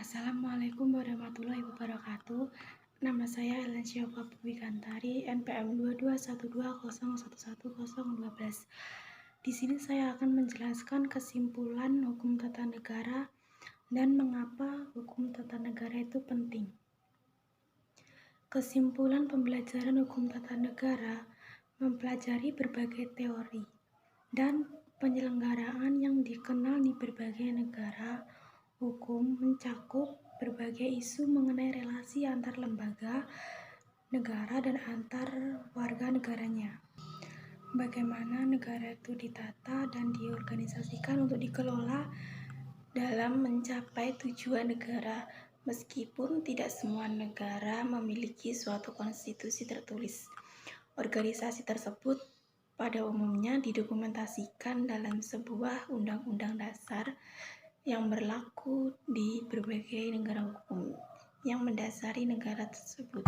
Assalamualaikum warahmatullahi wabarakatuh. Nama saya Elancia Wikantari, NPM 2212011012. Di sini saya akan menjelaskan kesimpulan hukum tata negara dan mengapa hukum tata negara itu penting. Kesimpulan pembelajaran hukum tata negara mempelajari berbagai teori dan penyelenggaraan yang dikenal di berbagai negara. Hukum mencakup berbagai isu mengenai relasi antar lembaga negara dan antar warga negaranya. Bagaimana negara itu ditata dan diorganisasikan untuk dikelola dalam mencapai tujuan negara, meskipun tidak semua negara memiliki suatu konstitusi tertulis. Organisasi tersebut pada umumnya didokumentasikan dalam sebuah undang-undang dasar yang berlaku di berbagai negara hukum yang mendasari negara tersebut.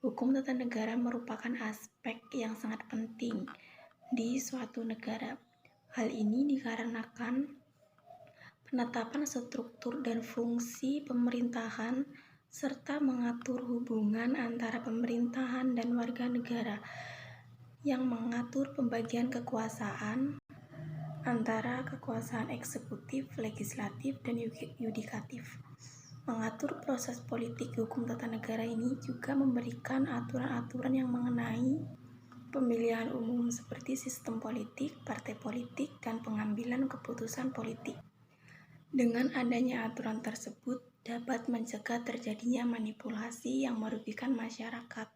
Hukum tata negara merupakan aspek yang sangat penting di suatu negara. Hal ini dikarenakan penetapan struktur dan fungsi pemerintahan serta mengatur hubungan antara pemerintahan dan warga negara, yang mengatur pembagian kekuasaan antara kekuasaan eksekutif, legislatif, dan yudikatif. Mengatur proses politik. Hukum tata negara ini juga memberikan aturan-aturan yang mengenai pemilihan umum seperti sistem politik, partai politik, dan pengambilan keputusan politik. Dengan adanya aturan tersebut dapat mencegah terjadinya manipulasi yang merugikan masyarakat.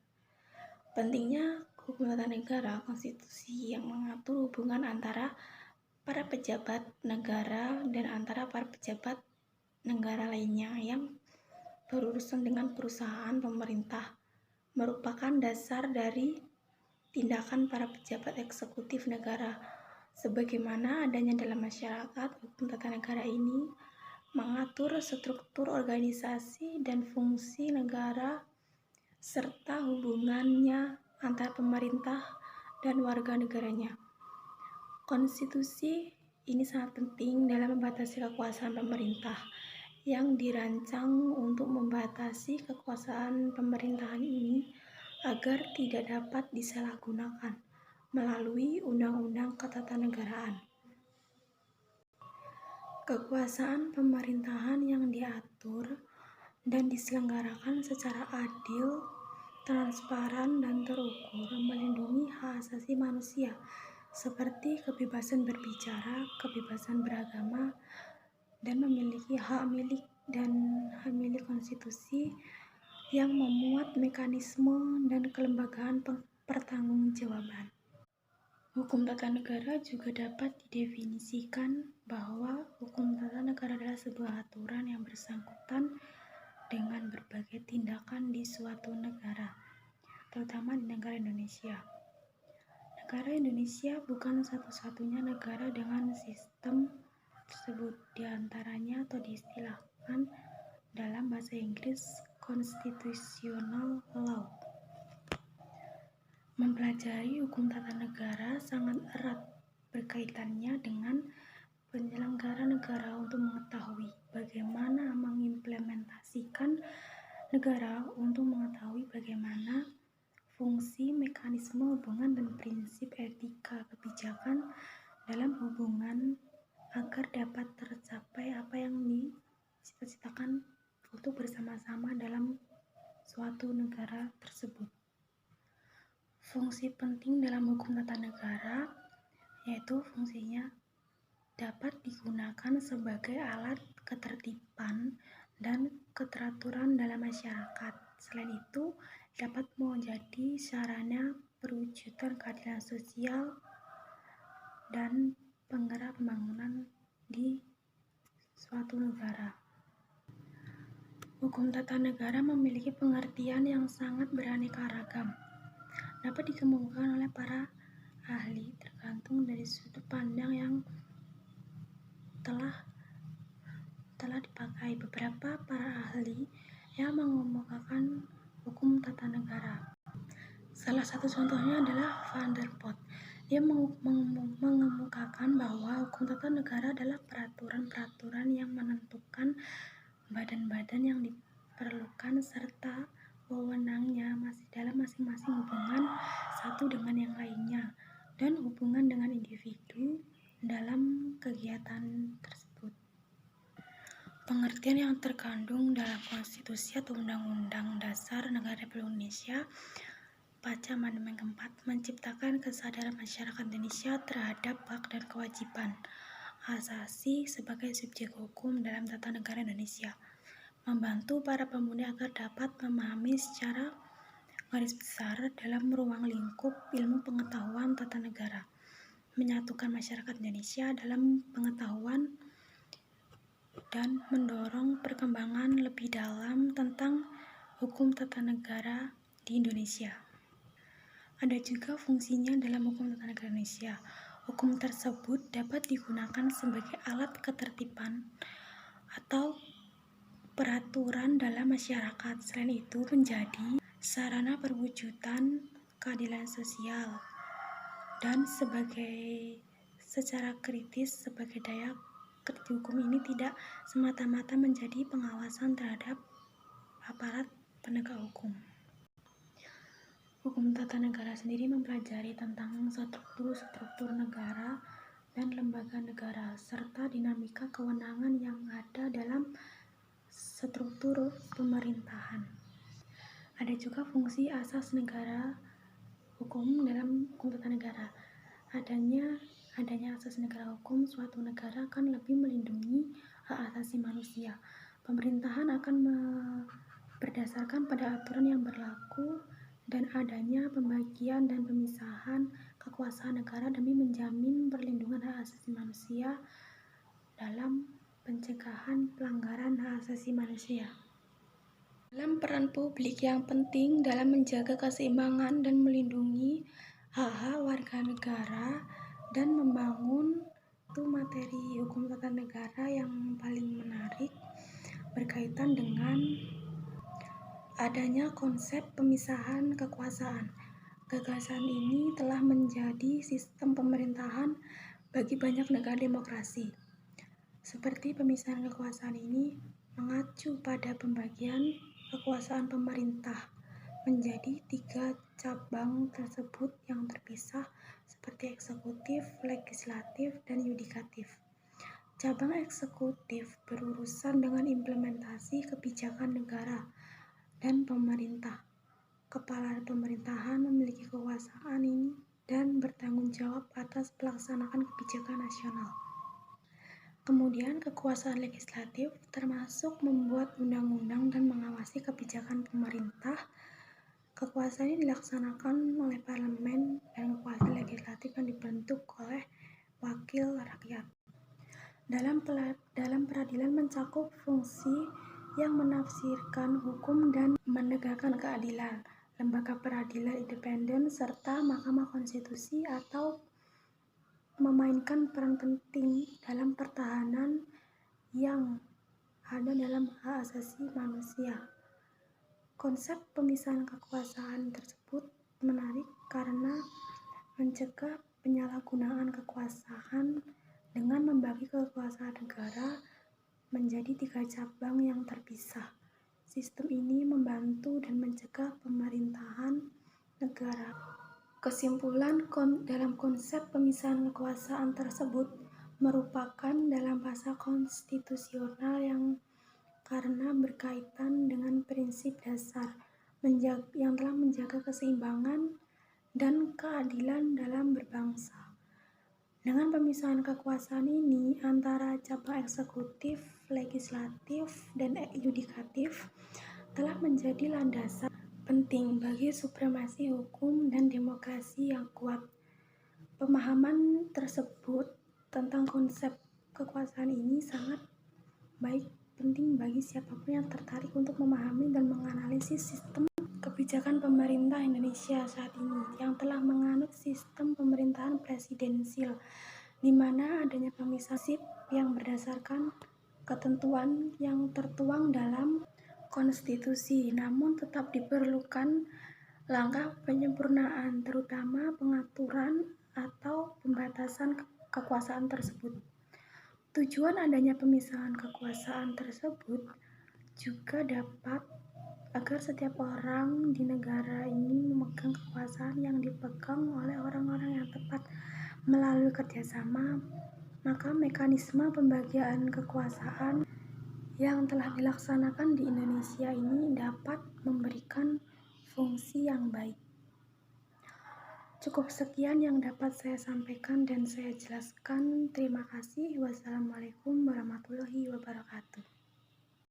Pentingnya hukum tata negara, konstitusi yang mengatur hubungan antara para pejabat negara dan antara para pejabat negara lainnya yang berurusan dengan perusahaan pemerintah, merupakan dasar dari tindakan para pejabat eksekutif negara. Sebagaimana adanya dalam masyarakat, hukum tata negara ini mengatur struktur organisasi dan fungsi negara serta hubungannya antara pemerintah dan warga negaranya. Konstitusi ini sangat penting dalam membatasi kekuasaan pemerintah, yang dirancang untuk membatasi kekuasaan pemerintahan ini agar tidak dapat disalahgunakan melalui undang-undang ketatanegaraan. Kekuasaan pemerintahan yang diatur dan diselenggarakan secara adil, transparan, dan terukur melindungi hak asasi manusia seperti kebebasan berbicara, kebebasan beragama, dan memiliki hak milik konstitusi yang memuat mekanisme dan kelembagaan pertanggungjawaban. Hukum tata negara juga dapat didefinisikan bahwa hukum tata negara adalah sebuah aturan yang bersangkutan dengan berbagai tindakan di suatu negara, terutama di negara Indonesia. Negara Indonesia bukan satu-satunya negara dengan sistem tersebut. Di antaranya atau diistilahkan dalam bahasa Inggris constitutional law. Mempelajari hukum tata negara sangat erat berkaitannya dengan penyelenggara negara untuk mengetahui bagaimana mengimplementasikan negara, untuk mengetahui bagaimana fungsi, mekanisme, hubungan, dan prinsip etika kebijakan dalam hubungan agar dapat tercapai apa yang dicita-citakan untuk bersama-sama dalam suatu negara tersebut. Fungsi penting dalam hukum tata negara yaitu fungsinya dapat digunakan sebagai alat ketertiban dan keteraturan dalam masyarakat. Selain itu, dapat menjadi sarana perwujudan keadilan sosial dan penggerak pembangunan di suatu negara. Hukum tata negara memiliki pengertian yang sangat beraneka ragam. Dapat dikemukakan oleh para ahli tergantung dari sudut pandang yang telah dipakai. Beberapa para ahli yang mengemukakan hukum tata negara. Salah satu contohnya adalah Van der Pot. Dia mengemukakan bahwa hukum tata negara adalah peraturan-peraturan yang menentukan badan badan yang diperlukan serta wewenangnya masih dalam masing-masing hubungan satu dengan yang lainnya dan hubungan dengan individu dalam kegiatan tersebut. Pengertian yang terkandung dalam Konstitusi atau Undang-Undang Dasar Negara Republik Indonesia Pasca Amandemen keempat menciptakan kesadaran masyarakat Indonesia terhadap hak dan kewajiban asasi sebagai subjek hukum dalam tata negara Indonesia, membantu para pemuda agar dapat memahami secara garis besar dalam ruang lingkup ilmu pengetahuan tata negara, menyatukan masyarakat Indonesia dalam pengetahuan dan mendorong perkembangan lebih dalam tentang hukum tata negara di Indonesia. Ada juga fungsinya dalam hukum tata negara Indonesia. Hukum tersebut dapat digunakan sebagai alat ketertiban atau peraturan dalam masyarakat. Selain itu, menjadi sarana perwujudan keadilan sosial dan secara kritis sebagai daya kerja hukum ini tidak semata-mata menjadi pengawasan terhadap aparat penegak hukum. Hukum tata negara sendiri mempelajari tentang struktur negara dan lembaga negara, serta dinamika kewenangan yang ada dalam struktur pemerintahan. Ada juga fungsi asas negara hukum dalam hukum tata negara. Adanya asas negara hukum suatu negara akan lebih melindungi hak asasi manusia. Pemerintahan akan berdasarkan pada aturan yang berlaku dan adanya pembagian dan pemisahan kekuasaan negara demi menjamin perlindungan hak asasi manusia dalam pencegahan pelanggaran hak asasi manusia. Dalam peran publik yang penting dalam menjaga keseimbangan dan melindungi hak-hak warga negara dan membangun materi hukum tata negara yang paling menarik berkaitan dengan adanya konsep pemisahan kekuasaan. Gagasan ini telah menjadi sistem pemerintahan bagi banyak negara demokrasi. Seperti pemisahan kekuasaan ini mengacu pada pembagian kekuasaan pemerintah menjadi 3 cabang tersebut yang terpisah seperti eksekutif, legislatif, dan yudikatif. Cabang eksekutif berurusan dengan implementasi kebijakan negara dan pemerintah. Kepala pemerintahan memiliki kekuasaan ini dan bertanggung jawab atas pelaksanaan kebijakan nasional. Kemudian kekuasaan legislatif termasuk membuat undang-undang dan mengawasi kebijakan pemerintah. Kekuasaan ini dilaksanakan oleh parlemen dan kekuasaan legislatif yang dibentuk oleh wakil rakyat. Dalam peradilan mencakup fungsi yang menafsirkan hukum dan menegakkan keadilan, lembaga peradilan independen, serta Mahkamah Konstitusi atau memainkan peran penting dalam pertahanan yang ada dalam hak asasi manusia. Konsep pemisahan kekuasaan tersebut menarik karena mencegah penyalahgunaan kekuasaan dengan membagi kekuasaan negara menjadi 3 cabang yang terpisah. Sistem ini membantu dan mencegah pemerintahan negara. Kesimpulan dalam konsep pemisahan kekuasaan tersebut merupakan dalam pasal konstitusional yang karena berkaitan dengan prinsip dasar yang telah menjaga keseimbangan dan keadilan dalam berbangsa. Dengan pemisahan kekuasaan ini antara cabang eksekutif, legislatif, dan yudikatif telah menjadi landasan penting bagi supremasi hukum dan demokrasi yang kuat. Pemahaman tersebut tentang konsep kekuasaan ini sangat penting bagi siapapun yang tertarik untuk memahami dan menganalisis sistem kebijakan pemerintah Indonesia saat ini yang telah menganut sistem pemerintahan presidensil, di mana adanya pemisahan yang berdasarkan ketentuan yang tertuang dalam konstitusi, namun tetap diperlukan langkah penyempurnaan, terutama pengaturan atau pembatasan kekuasaan tersebut. Tujuan adanya pemisahan kekuasaan tersebut juga dapat agar setiap orang di negara ini memegang kekuasaan yang dipegang oleh orang-orang yang tepat melalui kerjasama, maka mekanisme pembagian kekuasaan yang telah dilaksanakan di Indonesia ini dapat memberikan fungsi yang baik. Cukup sekian yang dapat saya sampaikan dan saya jelaskan. Terima kasih. Wassalamualaikum warahmatullahi wabarakatuh.